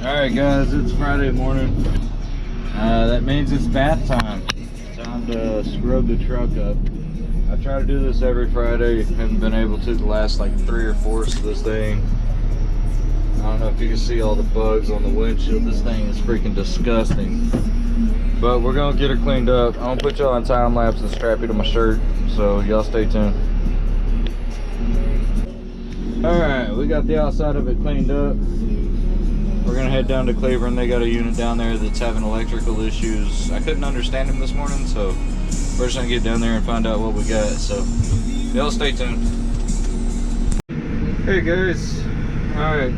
Alright guys, it's Friday morning. That means it's bath time. Time to scrub the truck up. I try to do this every Friday. Haven't been able to the last like 3 or 4 of this thing. I don't know if you can see all the bugs on the windshield. This thing is freaking disgusting. But we're gonna get her cleaned up. I'm gonna put y'all on time lapse and strap it to my shirt. So y'all stay tuned. Alright, we got the outside of it cleaned up. We're gonna head down to Cleveland. They got a unit down there that's having electrical issues. I couldn't understand them this morning, so we're just gonna get down there and find out what we got. So y'all stay tuned. Hey guys, alright,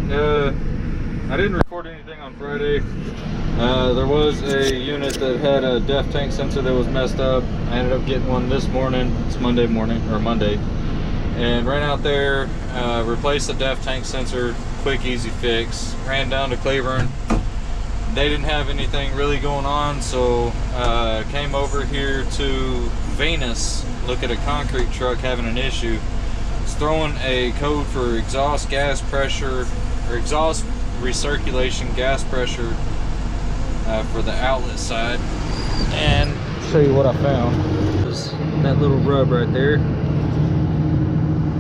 I didn't record anything on Friday. There was a unit that had a DEF tank sensor that was messed up. I ended up getting one this morning. It's Monday morning, or Monday, and ran out there, replaced the DEF tank sensor. Quick, easy fix. Ran down to Cleveland. They didn't have anything really going on, so came over here to Venus, look at a concrete truck having an issue. It's throwing a code for exhaust gas pressure, or exhaust recirculation gas pressure for the outlet side. And show you what I found. There's that little rub right there.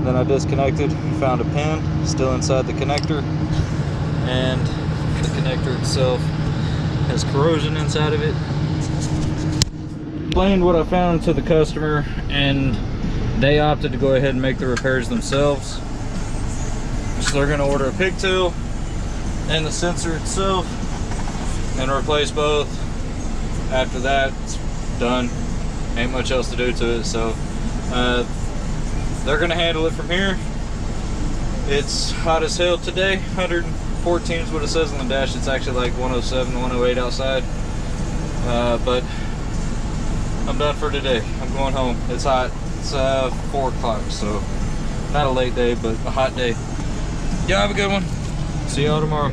Then I disconnected, found a pin still inside the connector, and the connector itself has corrosion inside of it. Explained what I found to the customer, and they opted to go ahead and make the repairs themselves. So they're going to order a pigtail and the sensor itself and replace both. After that, it's done. Ain't much else to do to it, so they're gonna handle it from here. It's hot as hell today. 114 is what it says on the dash. It's actually like 107, 108 outside. But I'm done for today. I'm going home. It's hot. It's 4 o'clock, so not a late day, but a hot day. Y'all have a good one. See y'all tomorrow.